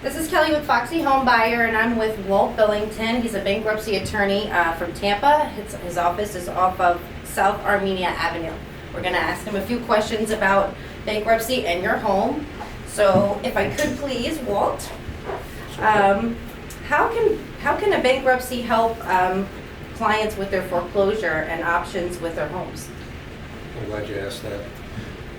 This is Kelly with Foxy Home Buyer, and I'm with Walt Bullington. He's a bankruptcy attorney from Tampa. His office is off of South Armenia Avenue. We're going to ask him a few questions about bankruptcy and your home. So if I could please, Walt, how can a bankruptcy help clients with their foreclosure and options with their homes? I'm glad you asked that.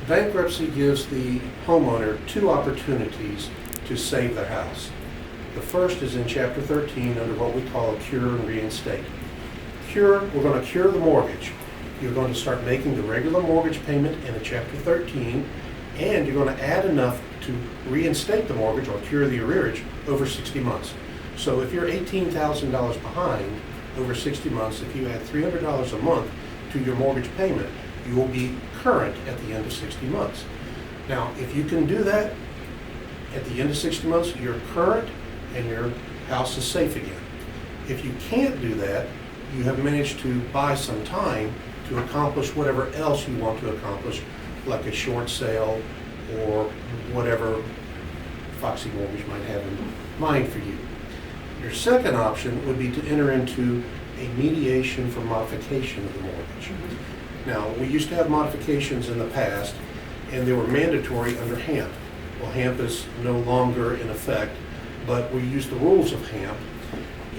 Bankruptcy gives the homeowner two opportunities to save their house. The first is in Chapter 13 under what we call a cure and reinstate. Cure, we're going to cure the mortgage. You're going to start making the regular mortgage payment in a Chapter 13, and you're going to add enough to reinstate the mortgage or cure the arrearage over 60 months. So if you're $18,000 behind over 60 months, if you add $300 a month to your mortgage payment, you will be current at the end of 60 months. Now, if you can do that, at the end of 60 months, you're current and your house is safe again. If you can't do that, you have managed to buy some time to accomplish whatever else you want to accomplish, like a short sale or whatever Foxy Mortgage might have in mind for you. Your second option would be to enter into a mediation for modification of the mortgage. Now, we used to have modifications in the past, and they were mandatory under HAMP. Well, HAMP is no longer in effect, but we use the rules of HAMP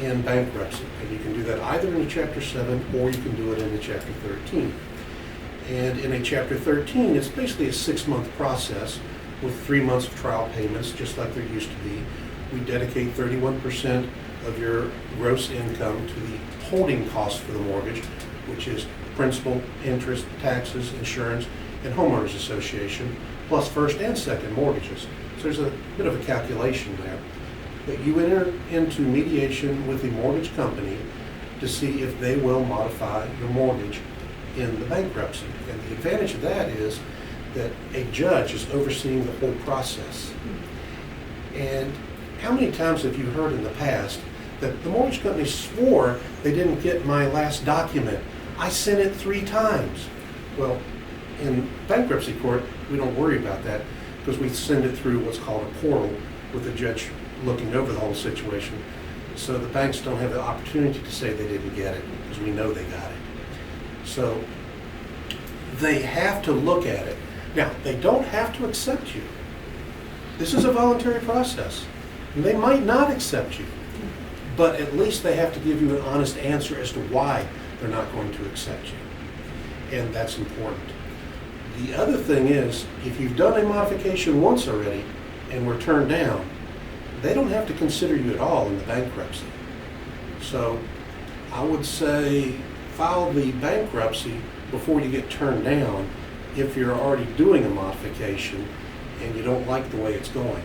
in bankruptcy. And you can do that either in a Chapter 7 or you can do it in a Chapter 13. And in a Chapter 13, it's basically a 6-month process with 3 months of trial payments, just like there used to be. We dedicate 31% of your gross income to the holding costs for the mortgage, which is principal, interest, taxes, insurance, and homeowners association, plus first and second mortgages. So there's a bit of a calculation there. But you enter into mediation with the mortgage company to see if they will modify your mortgage in the bankruptcy. And the advantage of that is that a judge is overseeing the whole process. And how many times have you heard in the past that the mortgage company swore they didn't get my last document? I sent it 3 times. Well, in bankruptcy court, we don't worry about that because we send it through what's called a portal with the judge looking over the whole situation. So the banks don't have the opportunity to say they didn't get it because we know they got it. So they have to look at it. Now, they don't have to accept you. This is a voluntary process. And they might not accept you, but at least they have to give you an honest answer as to why they're not going to accept you. And that's important. The other thing is, if you've done a modification once already and were turned down, they don't have to consider you at all in the bankruptcy. So I would say file the bankruptcy before you get turned down if you're already doing a modification and you don't like the way it's going.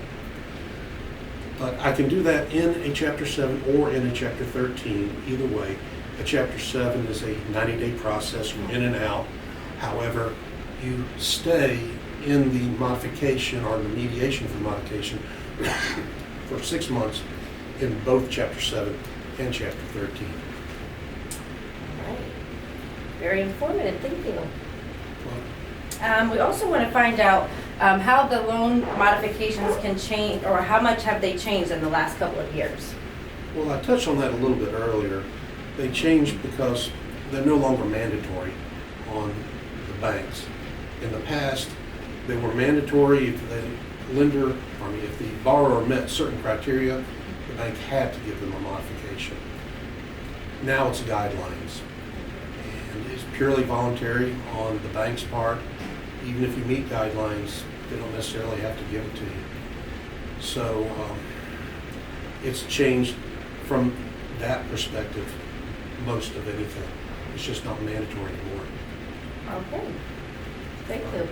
But I can do that in a Chapter 7 or in a Chapter 13, either way. A Chapter 7 is a 90-day process, you're in and out. However, you stay in the modification or the mediation for modification for 6 months in both Chapter 7 and Chapter 13. All right. Very informative. Thank you. Well, We also want to find out how the loan modifications can change, or how much have they changed in the last couple of years? well, I touched on that a little bit earlier. They changed because they're no longer mandatory on the banks. In the past, they were mandatory if if the borrower met certain criteria, the bank had to give them a modification. Now it's guidelines, and it's purely voluntary on the bank's part. Even if you meet guidelines, they don't necessarily have to give it to you. So it's changed from that perspective, most of anything. It's just not mandatory anymore. Okay. Thank you.